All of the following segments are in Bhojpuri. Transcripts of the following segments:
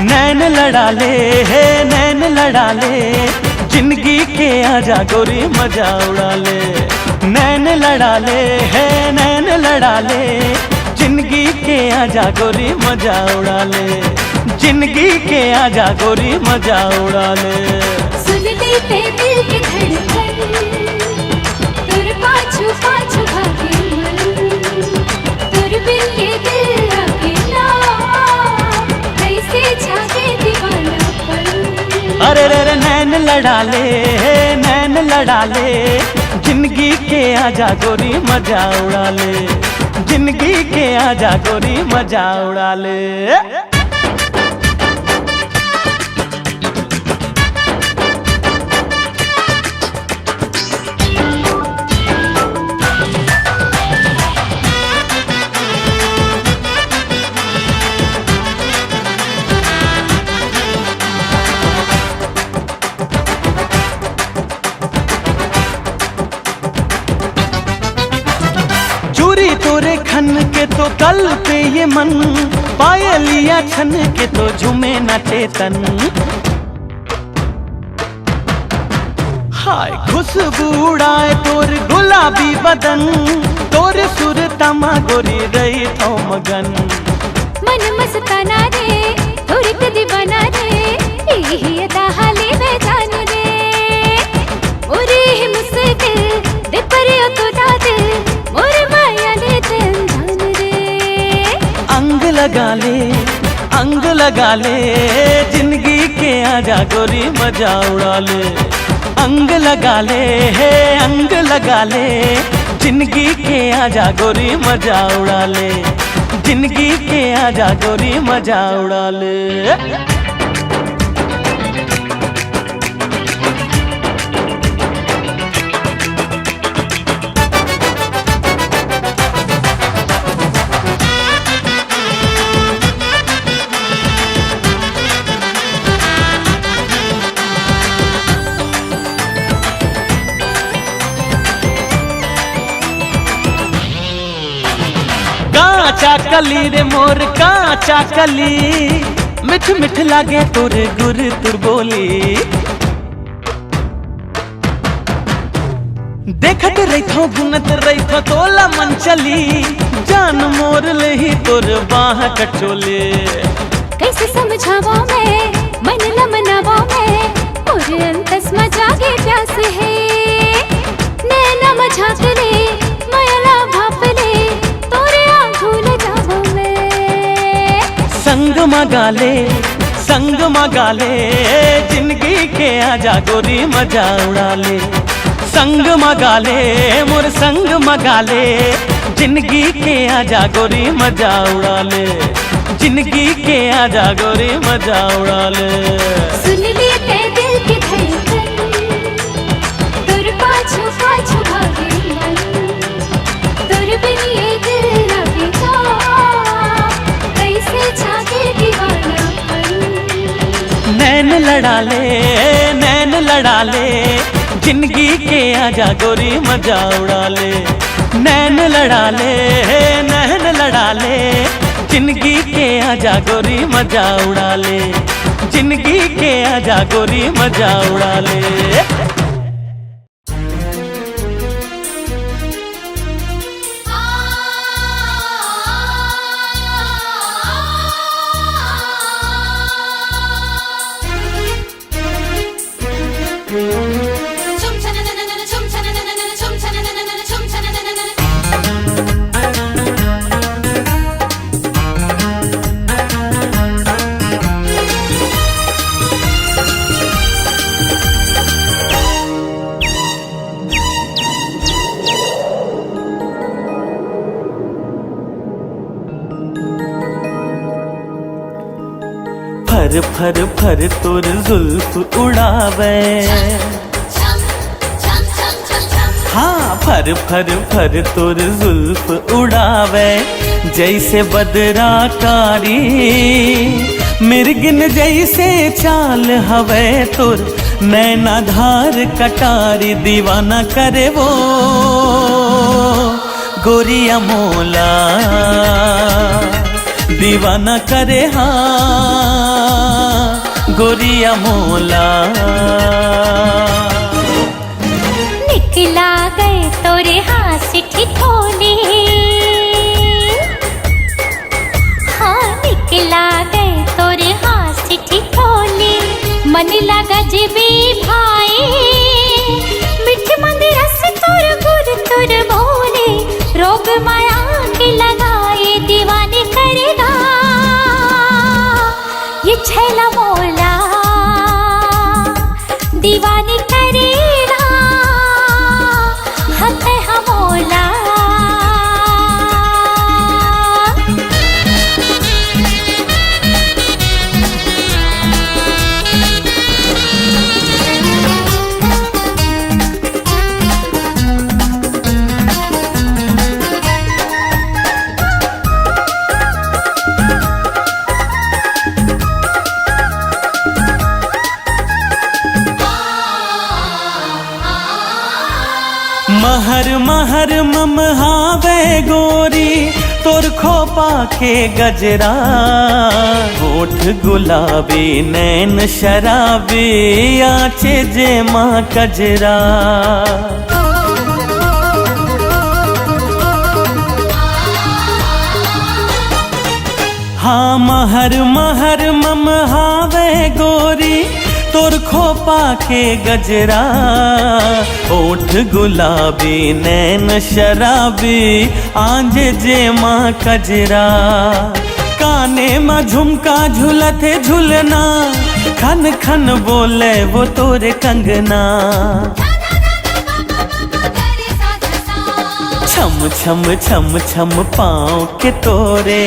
नैन लड़ा ले है नैन लड़ा ले, जिंदगी के आजा गोरी मजा उड़ा ले। नैन लड़ा ले है नैन लड़ा ले, जिंदगी के आजा गोरी मजा उड़ा ले। जिंदगी के आजा गोरी मजा उड़ा ले। सुन लेते दिल के धड़कन, तुर पाछू पाछू भागे मन, तुर बिन ये दिल अकेला कैसे जागे दीवानापन। अरे रे रे नैन लड़ा ले नैन लड़ा ले, जिंदगी के आजा गोरी मजा उड़ा ले। जिंदगी के आजा गोरी मजा उड़ा ले। चूरी तोरे खन के तो कल पे ये मन, पायलिया छन के तो झूमे नाचे तन। हाय खुशबू उड़ाए तोर गुलाबी बदन, तोर सुर तमा गोरी रही तो मगन। मन मस्ताना रे थोड़ी के दीवाना रे, यही अदा हाले में जानू रे। मोरे ही मुस्किल दे पर तो दाद, मोरे माया ले तंधान रे। अंग लगा ले अंग लगा ले, जिंदगी के आजा गोरी मजा उड़ा ले। अंग लगा ले है अंग लगा ले, जिंदगी के आजा गोरी मजा उड़ा ले। जिंदगी के आजा गोरी मजा उड़ा ले। काचा कली रे मोर काचा कली, मिठ मिठ लागे तोर गुर तुर बोली। देखत रही थो गुनत रही थो तोला मन चली, जान मोर लही तोर बाह कचोले। कैसे समझावा मैं मन न मनावा मैं, मोरे अंतस में जागे प्यास है। नैना मझाक ले माया भाप ले, तोरे आँखों ले जावा मैं। संग मगा ले, जिंदगी के आजा गोरी मजा उड़ा ले। संग मगा ले मोर संग मगा ले, जिंदगी के आजा गोरी मजा उड़ा ले। जिंदगी के आजा गोरी मजा उड़ा ले। सुन लेते दिल की धड़कन, तुर पाछू पाछू भागे मन, तुर बिन ये दिल लगेगा कैसे जागे दीवानापन। नैन लड़ा ले नैन लड़ा ले, जिंदगी के आजा गोरी मजा उड़ा ले। नैन लड़ा ले नैन लड़ा ले, जिंदगी के आजा गोरी मजा उड़ा ले। जिंदगी के आजा गोरी मजा उड़ा ले। फर फर फर तोर जुल्फ उड़ावे, हाँ फर फर फर तोर जुल्फ उड़ावे। जैसे बदरा कारी मिर्गिन जैसे चाल हवे तोर, नैना धार कटारी दीवाना करे वो गोरिया मोला। दीवाना करे हाँ गोरिया मोला। निकला गए तोरे हाथ से ठिठोले, हाँ निकला गए तोरे हाथ से ठिठोले। मन लगा जबे भाई मिठ मंदिर से तोर गुर तुर बोले। रोग माया के लगाए दीवाने करेगा ये छैला मोला, दीवाने करेगा हक हमोला। महर महर ममहावे गोरी तोर खोपा के गजरा। होठ गुलाबी नैन शराबी आँचे जे माँ कजरा। हाँ महर महर ममहावे गोरी तोर खोपा के गजरा। ओठ गुलाबी नैन शराबी आंजे जे माँ कजरा। काने में झुमका झुलते झुलना, खन खन बोले वो तोरे कंगना। छम छम छम छम पाँव के तोरे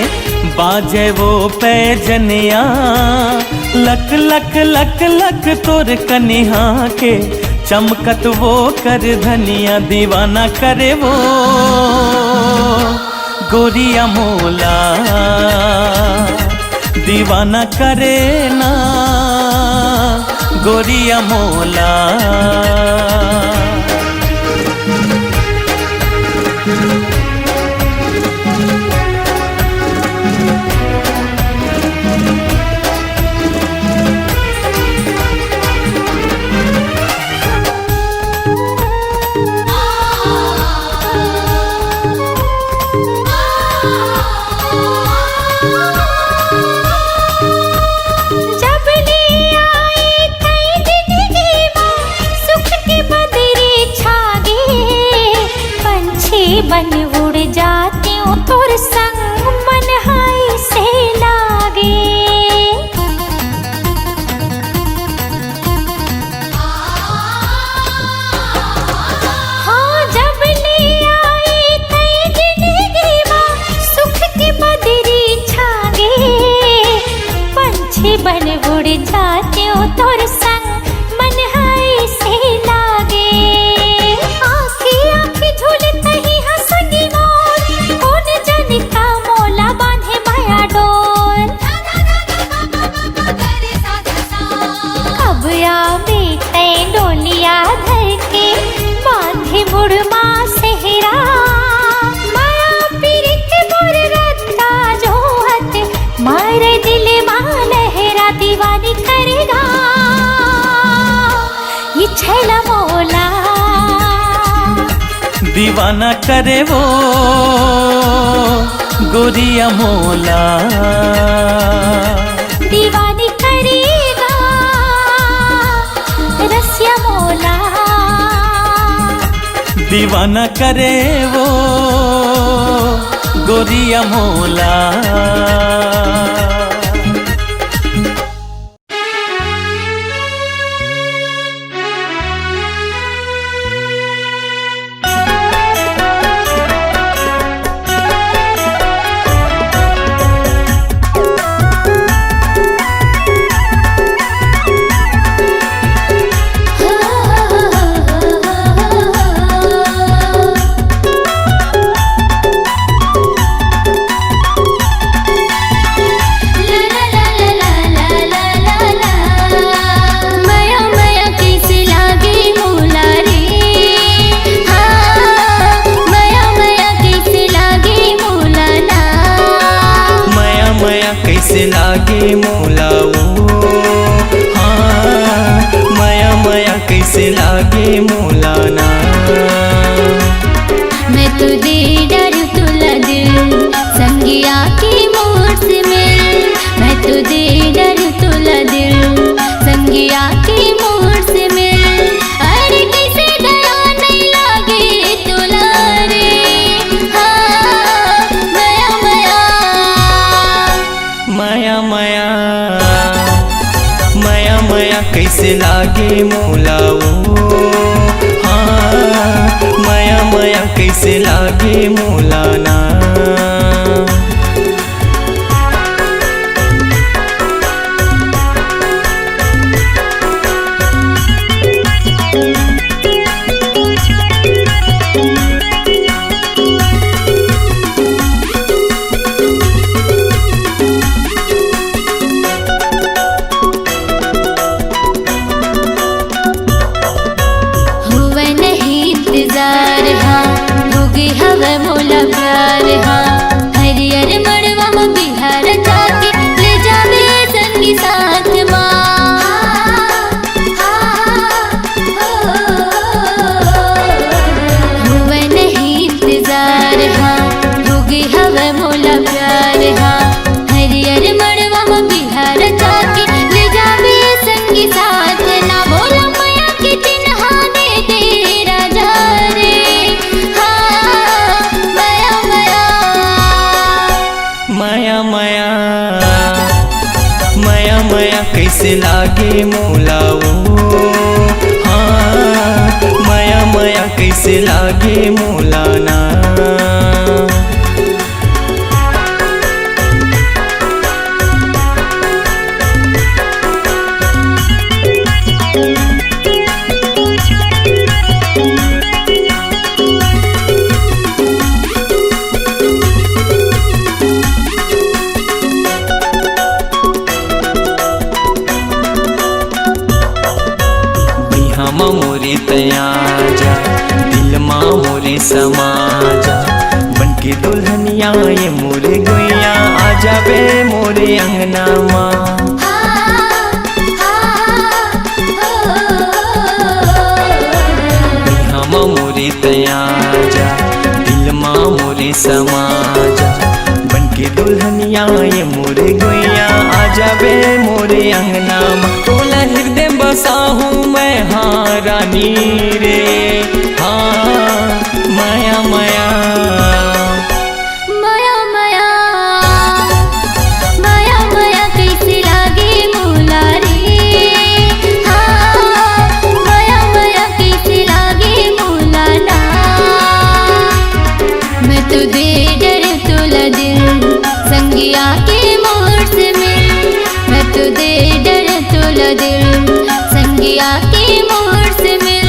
बाजे वो पैजनिया। लक लक लक लक तोर कनिहा के चमकत वो कर धनिया। दीवाना करे वो गोरिया मोला, दीवाना करे ना गोरिया मोला। बन उड़ जाती हूँ तोर संग मन हाय से लागे। हाँ जब ले आए तय जिंदगी माँ सुख की बदरी छागे। पंछी बन उड़ जाती हूँ तोर संग मन हाय से लागे। आँखी आँखी झूलते ही डोलिया धर के बांधे मुड़मा सेहरा। माया पीरित मोर रत्ता जोहत मारे दिल माँ लहरा। दीवानी करेगा ये छैला मोला, दीवाना करे वो गोरिया मोला। दीवानी करेगा रसिया मोला, दीवाना करे वो गोरिया मोला। कैसे लागे मोला वो, हाँ माया माया कैसे लागे मोला ना। मैं तो दे डर तुला दिल संगिया की मोर से मिल, मैं तो दे डर तुला दिल संगिया की मोर से मिल। अरे कैसे दया नहीं लागे तुला रे, हाँ माया माया माया माया माया माया कैसे लागे मोला वो, हाँ माया माया कैसे लागे मोला ना। हुआ नहीं इंतजार हाँ, होगी हवा मोला प्यार हाँ। हरियर मड़वा में बिहार जाके ले जावे संगी साथ माँ। हुआ नहीं इंतजार हाँ, होगी हवा मोला प्यार हाँ। हरियर मड़वा में बिहार जाके ले जावे संगी साथ ना। बोला माया के चिन्हा दे दे राजा रे, हाँ माया माया माया माया माया माया कैसे लागे मोला वो, हाँ माया माया कैसे लागे मोला ना। हम मोरे तयाजा दिल माँ मोरे समाजा, बनके दुल्हनिया ये मोरे गुइया आ जाबे मोरे अंगना माँ। हम मोरे तयाजा दिल माँ मोरे समाजा, बनके दुल्हनिया ये मोरे गुइया आ जाबे मोरे अंगना माँ। तोला हृदय बसाहूँ मैं हाँ रानी रे, हाँ माया माया माया माया माया माया कैसे लागे मोला रे, हाँ माया माया कैसे लागे मोला ना। मैं तो दे डर तुला दिल संगिया के मोर से मिल, मैं तो दे डर तुला दिल संगिया के मोर से मिल।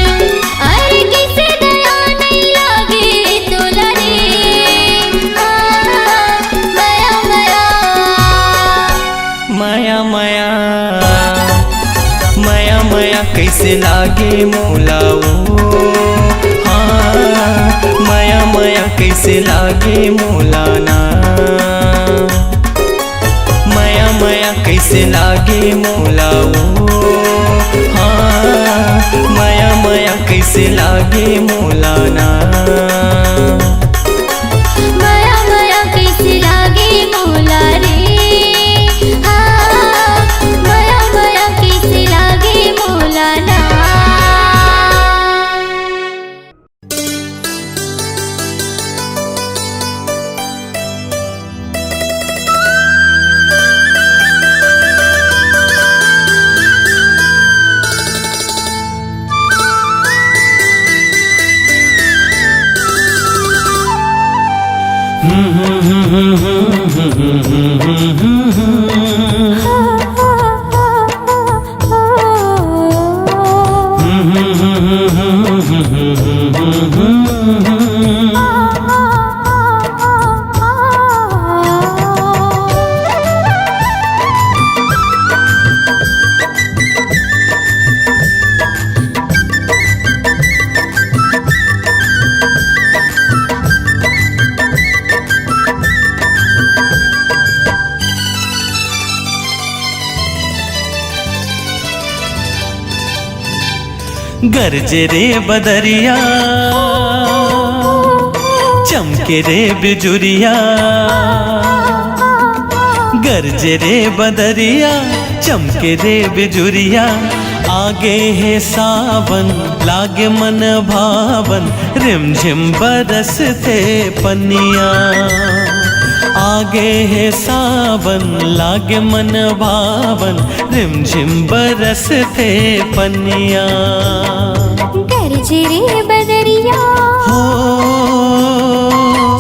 अरे कैसे दया नहीं लागे तुला रे, हाँ माया माया माया माया माया माया कैसे लागे मोला वो, हाँ माया माया कैसे लागे मोला ना। माया माया कैसे लागे मोला वो, हाँ माया माया कैसे लागे मोला ना। माया माया कैसे लागे मोला रे, हाँ माया माया कैसे लागे मोला ना। गरजे रे बदरिया चमके रे बिजुरिया, गरजे रे बदरिया चमके रे बिजुरिया, आगे है सावन लागे मन भावन, रिमझिम बरसते पनिया। आगे है सावन लागे मन भावन, रिमझिम बरसते पनिया। गरजे रे बदरिया हो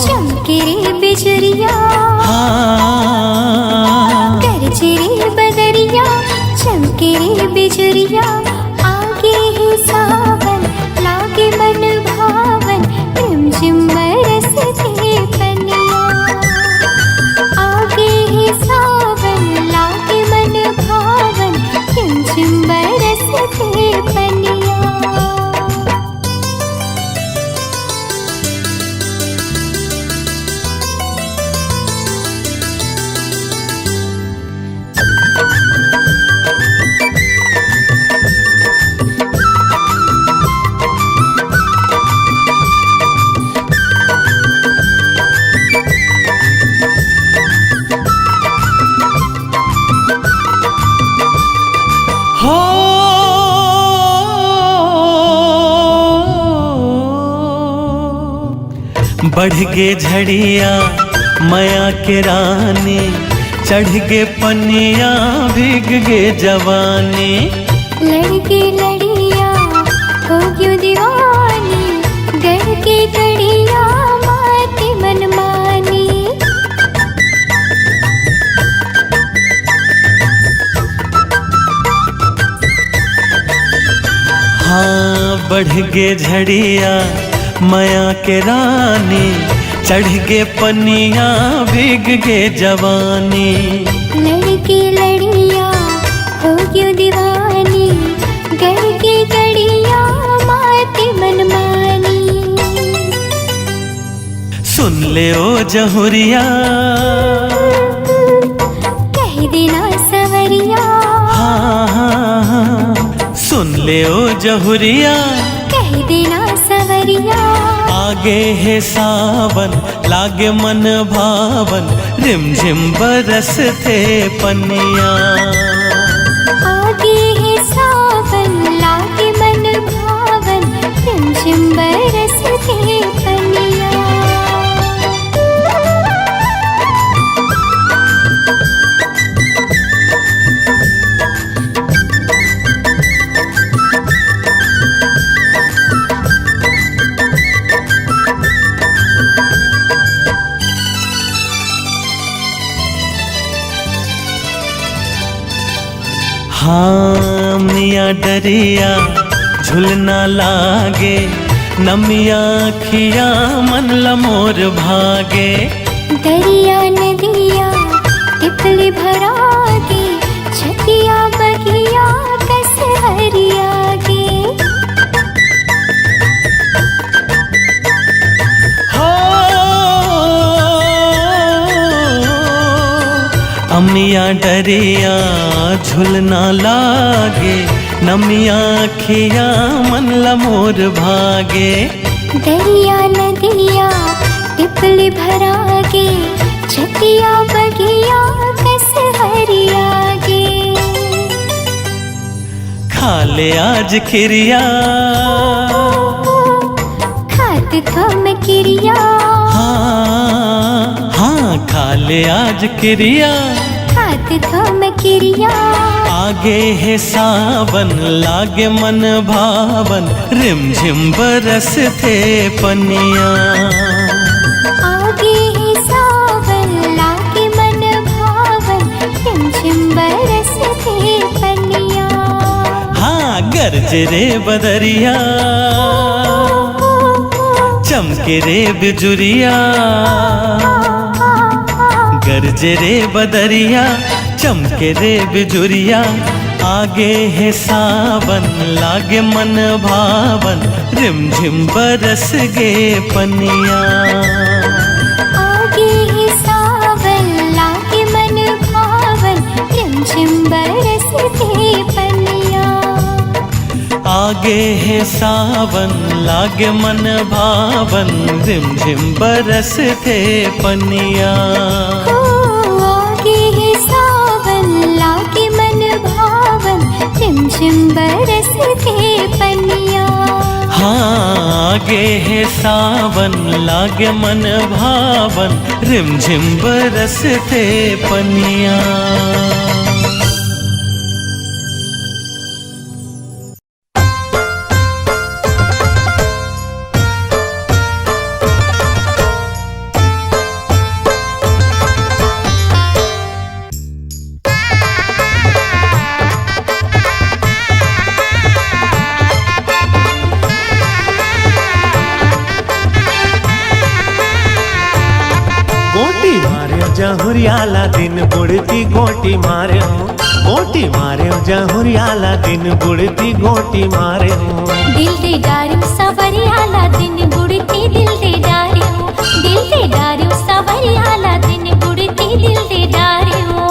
चमके रे बिजुरिया, हाँ गरजे रे बदरिया चमके रे बिजुरिया, आगे है सावन लागे मन भावन, रिमझिम बरसते पनिया। आगे है सावन लागे मन भावन, रिमझिम बरसते पनिया। हो बढ़ गे झड़िया माया के रानी, चढ़ गे पनिया भीग गे जवानी। लड़के लड़िया हो क्यों दीवानी, गढ़ के गड़िया माती मनमानी। हाँ बढ़ गे झड़िया माया के रानी, चढ़ गे पनिया भीग गे जवानी। लड़के लड़िया हो क्यों दीवानी, गढ़ के गड़िया माती मनमानी। सुन ले ओ जहुरिया कह देना सवरिया, हाँ हाँ हाँ सुन ले ओ जहुरिया कह देना सवरिया। आगे है सावन लागे मन भावन, रिमझिम बरसते पनिया। आगे है सावन लागे मन भावन, रिमझिम बरसते पनिया। हाँ मिया डरिया झुलना लागे, नमिया खिया मन लमोर भागे। दरिया नदिया तितली भरा गे, छतिया बगिया कस हरिया गे। हो अमिया डरिया झुलना लागे, नमिया खिया मन लमोर भागे। दरिया नदिया तितली भरा गे, छतिया बगिया कस हरिया गे। खा ले आज खिरिया खात थम किरिया, हाँ हाँ खा ले आज किरिया, खात थम किरिया। आगे है सावन लागे मन भावन, रिमझिम बरसते पनिया। आगे है सावन लागे मन भावन, रिमझिम बरसते पनिया। हाँ गरजे रे बदरिया चमके रे बिजुरिया, गरजे रे बदरिया चमके रे बिजुरिया, आगे है सावन लागे मन भावन, रिमझिम बरस गे पनिया। आगे है सावन लागे मन भावन, रिमझिम बरसते पनिया। आगे आगे है सावन लागे मन भावन, झिमझिम बरसते पनिया। हो आगे है सावन लागे मन भावन, झिमझिम बरसते पनिया। हाँ आगे है सावन लागे मन भावन, रिमझिम बरसते पनिया। जहुरियाला दिन बुड़ती गोटी मारे हूँ, गोटी मारे हूँ जहुरियाला दिन बुड़ती गोटी मारे हूँ। दिल दे डारू सवरियाला दिन बुड़ती दिल दे डारे हो, दिल दे डारू सवरियाला दिन बुड़ती दिल दे डारे हो।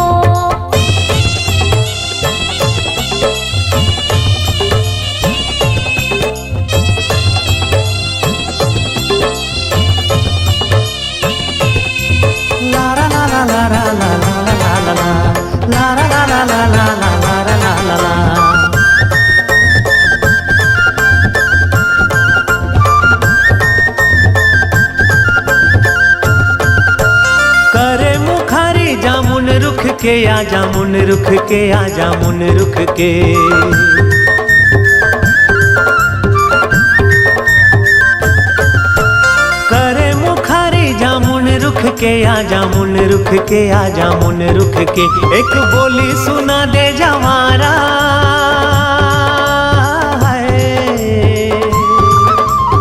करे मुखारी जामुन रुख के आ जामुन रुख के आ जामुन रुख के। करे मुखारी जामुन रुख के आ जामुन रुख के आ जामुन रुख के। एक बोली सुना दे जवारा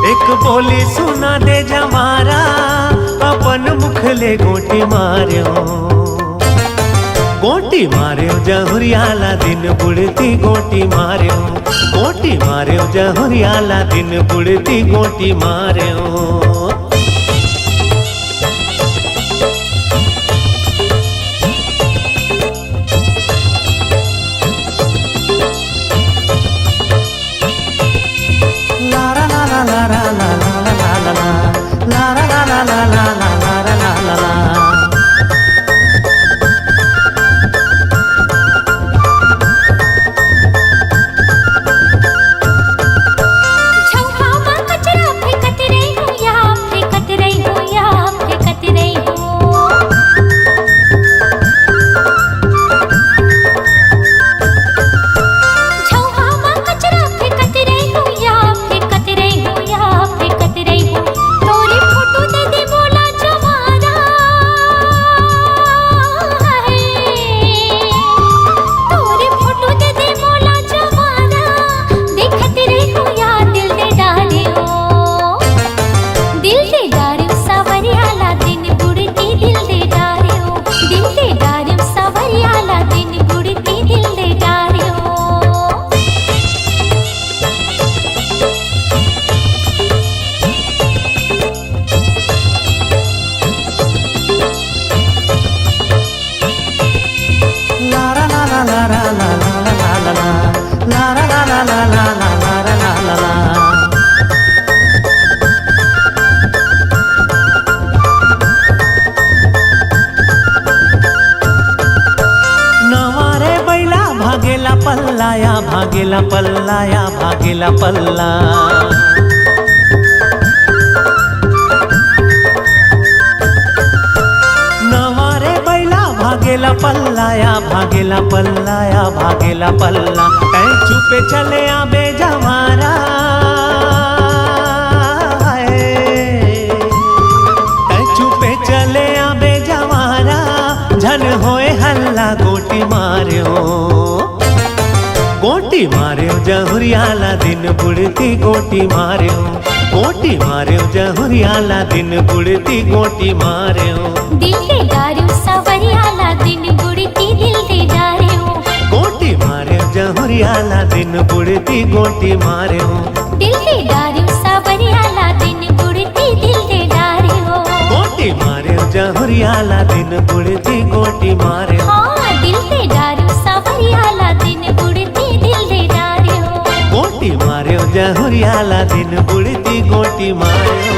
एक बोली सुना दे जवारा, अपन मुख ले गोटी मार्यो, गोटी मार्यो जहुरियाला दिन बुड़ती गोटी मार्यो, गोटी मार्यो जहुरियाला दिन बुड़ती गोटी मार्यो। पल्लाया भागेला पल्लाया भागेला पल्ला। नवारे बैला भागेला पल्लाया भागेला पल्लाया भागेला पल्ला। कहीं चुपे चले आबे जवारा, कहीं चुपे चले आबे जवारा, झन होए हल्ला गोटी मार्यो, गोटी मार्यो जहुरियाला दिन बुड़ती गोटी मार्यो, गोटी मार्यो जहुरियाला दिन बुड़ती गोटी मार्यो। दिल दे डारू सवरियाला दिन बुड़ती दिल दे डार्यो, गोटी मार्यो जहुरियाला दिन बुड़ती गोटी मार्यो। दिल दे डारू सवरियाला दिन बुड़ती दिल दे डार्यो, गोटी मार्यो जहुरियाला दिन बुड़ती गोटी मार्यो। हाँ दिल दे डारू सवरियाला दिन बुड़ती दिल दे डार्यो, गोटी मार्यो मार्यो जहुरियाला दिन बुढ़ती गोटी मार्यो।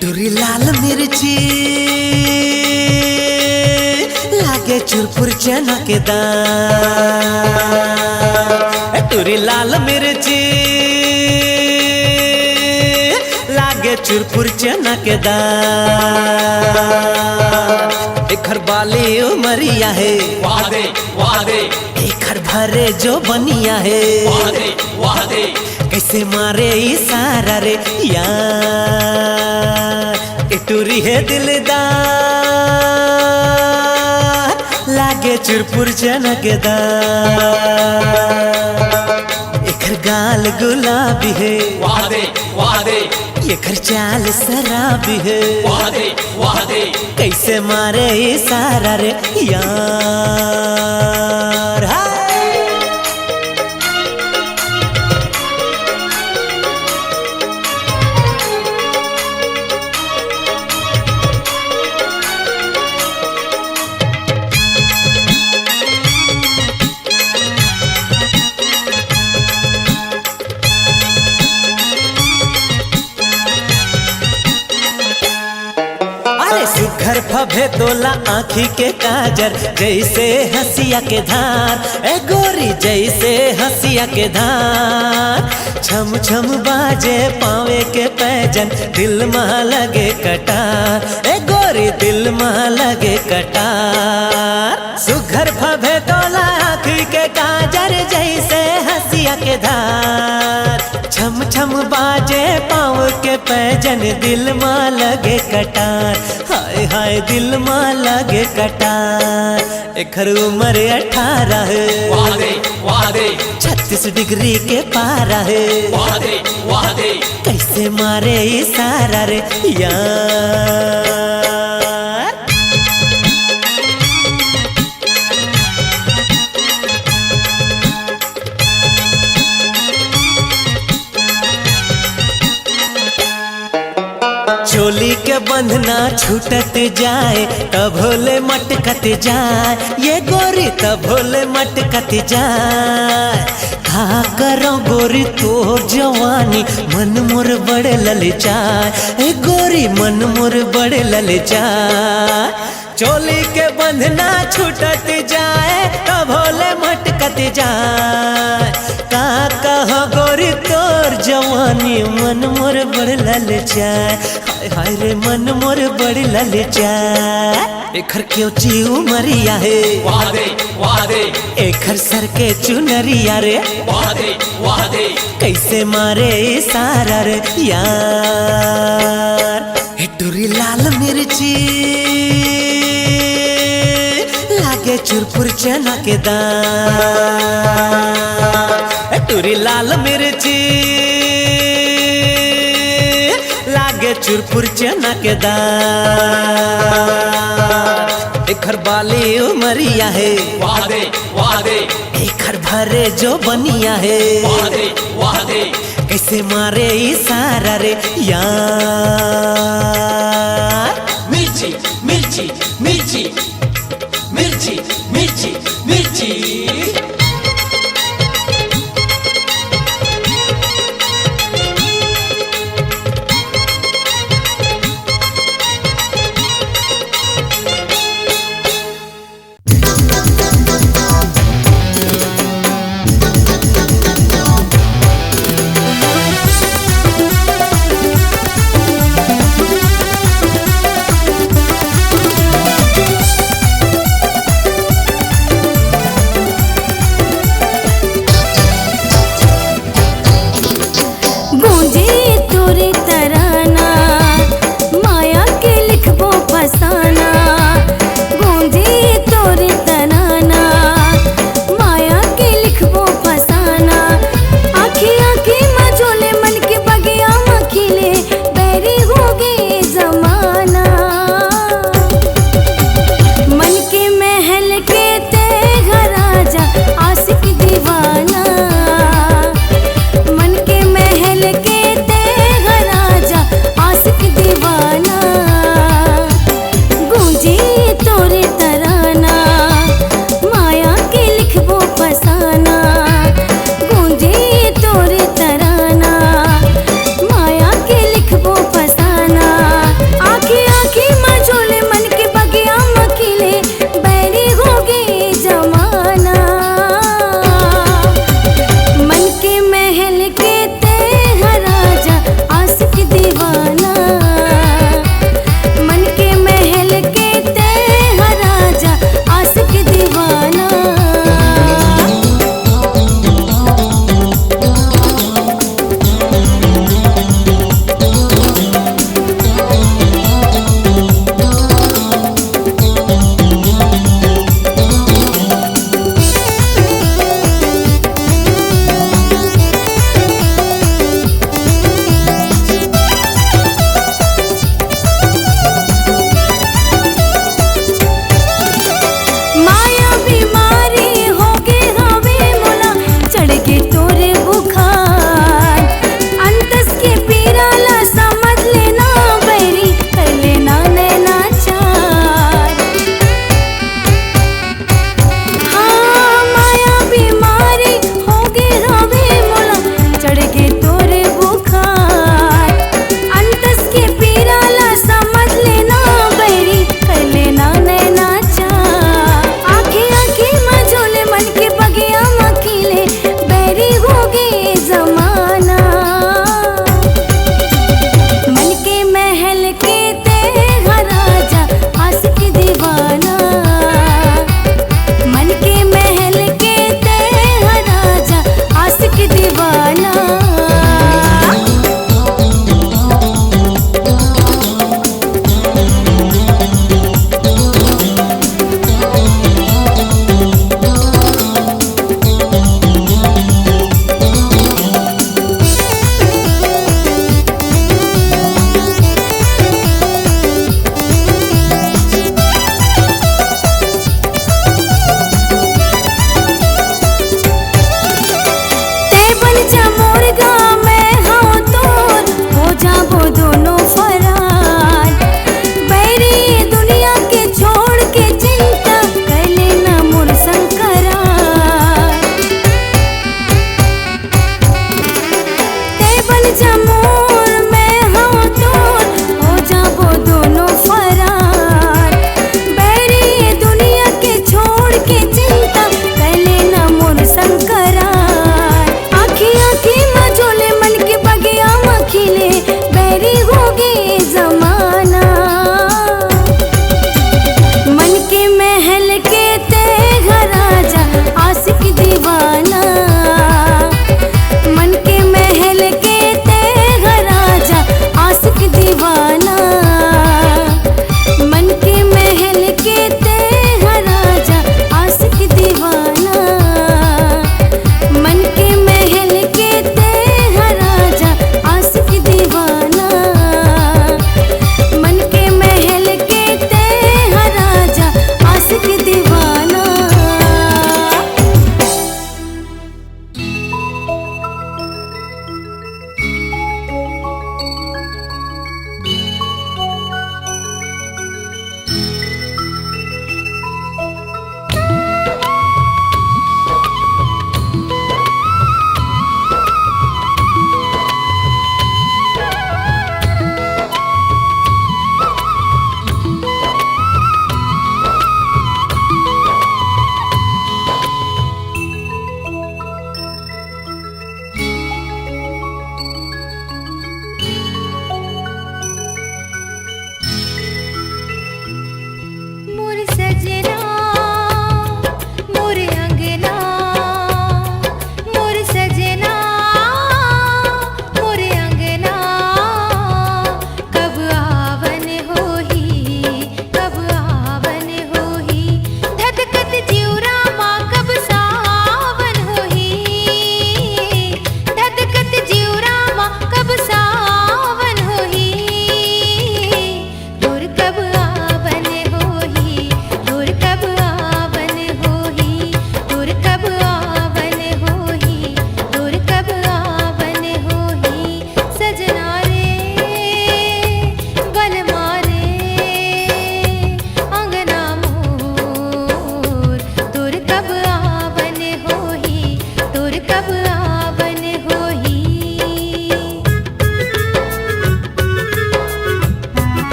टोरी लाल मिर्ची लागे चुरपुर चना के दाल। टूरी लाल मिर्ची लागे चुरपुर चना के दार एखर बाली उमरिया है वादे वादे एखर भरे जो बनिया है वादे वादे कैसे मारे इशारा रे यार ए टूरी है दिलदार लागे चुरपुर चना के दार एखर गाल गुलाबी है वादे वादे एखर चाल शराबी है वादे वादे कैसे मारे इशारा रे यार हाय। सुघर फभे तोला आँखी के काजर जैसे हंसिया के धार ए गोरी जैसे हंसिया के धार छम छम बाजे पावे के पैजन दिल में लगे कटार ए गोरी दिल में लगे कटार सुघर फभे तोला आँखी के काजर जैसे हंसिया के धार छम छम बाजे पाँव के पैजन दिल में लगे कटार हाय हाय दिल में लगे कटार एखर उम्र 18 है वादे वादे 36 डिग्री के पारा है वादे वादे कैसे मारे इशारा रे यार। चोली के बंधना छूटत जाए तब भोले मटकत जाए ये गोरी तब भोले मटकत जाए का करो गोरी तो जवानी मन मोर बड़े ललचाए ए गोरी मन मोर बड़े ललचाए चोली के बंधना छूटत जाए तब भोले मटकत जाए का कहो गोरी तोर जवानी मन मोर बड़ ललचाए हाय हाय रे मन मोर बड़ ललचाए एखर क्यों ची उमरिया है वादे वादे एखर सर के चुनरिया रे वादे वादे कैसे मारे इशारा रे यार। ए टूरी लाल मिर्ची लागे चुरपुर चना के दार टूरी लाल मिर्ची लागे चुरपुर चना के दार एखर बाली उमरिया है वादे वादे एखर भरे जो बनिया है वादे वादे कैसे मारे इशारा रे यार। मिर्ची मिर्ची मिर्ची मिर्ची मिर्ची मिर्ची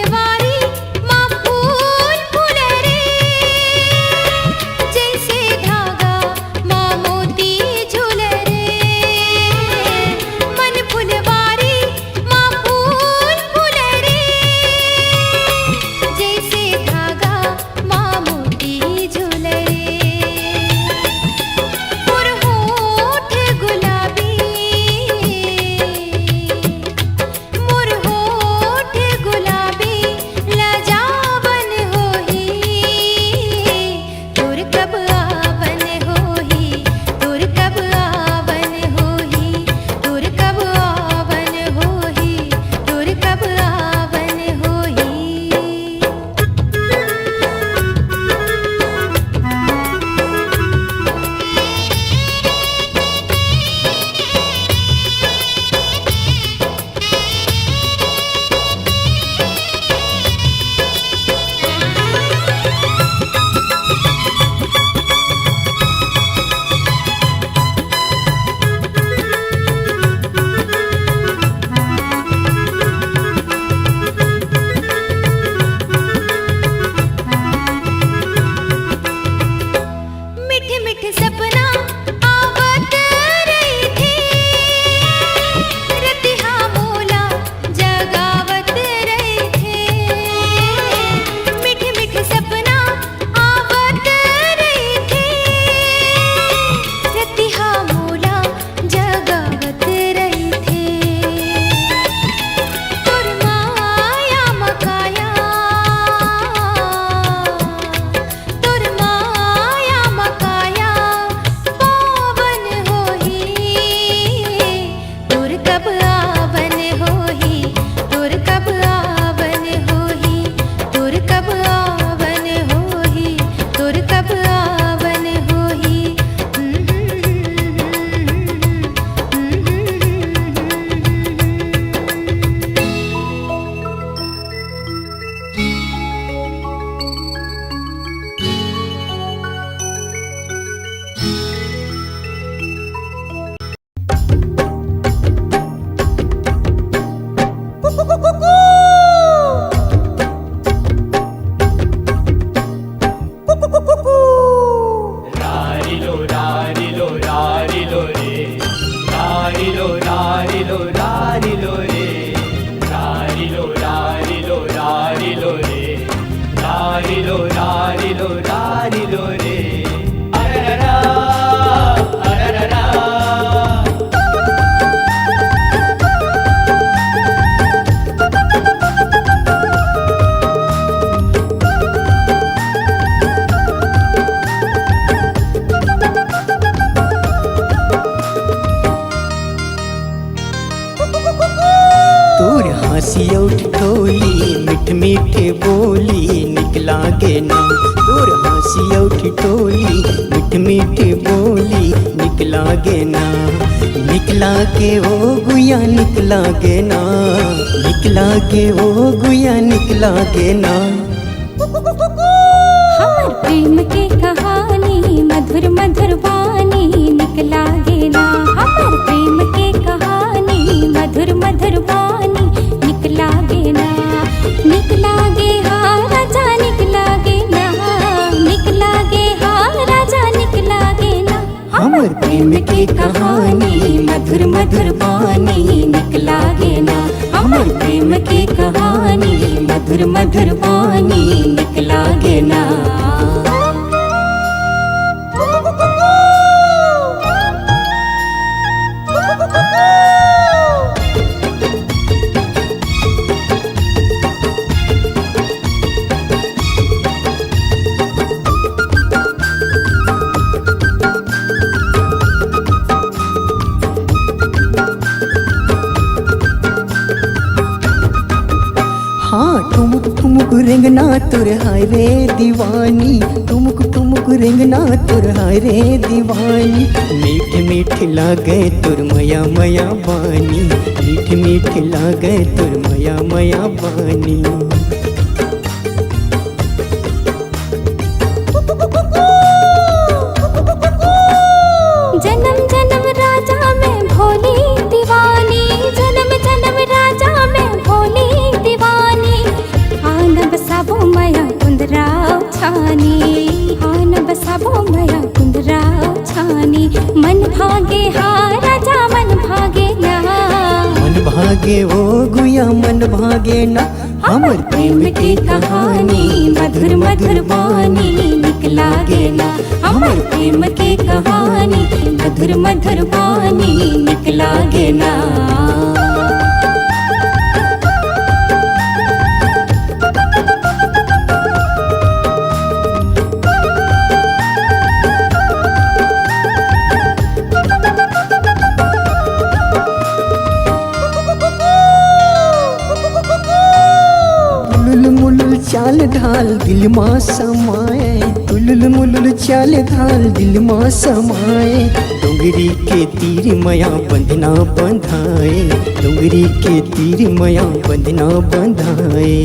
फुलवारी माँ फूल फूले रे, जैसे धागा माँ मोती झूले रे। मन फुलवारी माँ फूल फूले रे, जैसे धागा माँ मोती झूले रे। मोर होठ गुलाबी, मोर होठ गुलाबी लजावन होही, तोर कब आवन होही, तोर कब आवन होही, तोर कब आवन होही, तोर कब आवन होही। मीठे मीठे सपना आवत रही थी, रतिहा मोला जगावत रही थे। मीठे मीठे सपना आवत रही थी, रतिहा मोला जगावत रही थे। तोर माया मकाया, तोर माया मकाया पावन होही, तोर कब आवन होही, तोर कब आवन होही, तोर कब आवन होही, तोर कब आवन होही। रारिलो रारिलो रारिलो रे, रारिलो रारिलो रारिलो रे, रारिलो रारिलो रारिलो रे, रारिलो रारिलो रारिलो रे। अरररा अरररा तोर हंसी उठ ठोली मिठ मीठे बोली निकला गे ना, तोर हंसी उठ ठोली मिठ मीठे बोली निकला गे ना, निकला के ओ गुया निकला गे ना, निकला के ओ गुया निकला गे ना। हमार प्रेम के कहानी मधुर मधुर वाणी निकला गे ना, हमार प्रेम के कहानी मधुर मधुर वाणी निकला गे ना। निकला गे हाँ राजा निकला गे ना, निकला गे हाँ राजा निकला गे ना। हमर प्रेम के कहानी मधुर मधुर वाणी निकला गे ना, हमर प्रेम के कहानी मधुर मधुर वाणी निकला गे ना। हाँ ठुमुक ठुमुक रेंगना तुर हाय रे दीवानी, ठुमुक ठुमुक रेंगना तुर हाय रे दीवानी। मीठ मीठ लागे तुर मया मया बानी, मीठ मीठ लागे तुर मया मया बानी। जन्म जन्म राजा मैं भोली दीवानी, जन्म जन्म राजा मैं भोली दीवानी। छानी हान बसाबो मया कुंदरा छानी मन भागे हा राजा मन भागे ना मन भागे ओ गुया मन भागे ना हमर प्रेम की कहानी मधुर मधुर वाणी निकला गेला हमर प्रेम की कहानी मधुर मधुर वाणी निकला गेला चाल ढाल दिल माँ समाए तुलुल मुलुल चाल ढाल दिल माँ समाए डोंगरी के तीर मया बंधना बंधाए डोंगरी के तीर मया बंधना बंधाए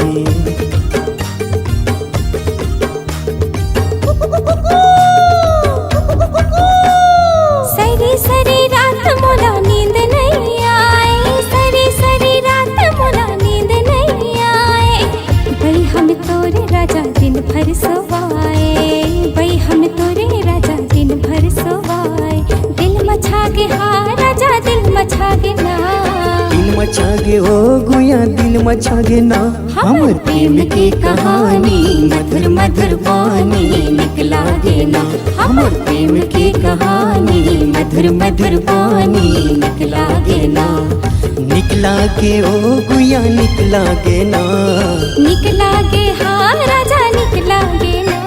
सरी सरी रात मोला नींद नहीं आए सरी सरी रात मोला नींद नहीं आए भाई हम तोरे राजा दिन भर सोवाए भाई हम तोरे राजा दिन भर सोवाए दिल मचा के हा राजा दिल मचा के ना दिल मचा गे ओ गुया दिल मचा गे ना हमर प्रेम की कहानी मधुर मधुर वाणी निकला गेला हमर प्रेम की कहानी मधुर मधुर वाणी निकला गेला निकला के ओ गुया निकला गे ना निकला गे हाँ राजा निकला गे ना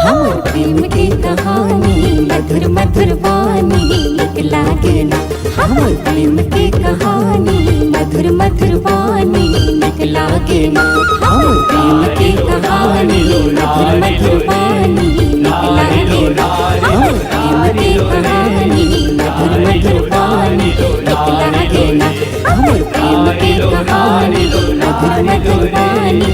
हमर प्रेम की कहानी मधुर मधुर वाणी निकला गे ना हमर प्रेम की कहानी मधुर मधुर वाणी निकला गे ना हमर प्रेम की कहानी मधुर मधुर वाणी निकला गे ना हमर प्रेम की कहानी मधुर मधुर वाणी निकला गे ना हमर प्रेम की कहानी मधुर मधुर वाणी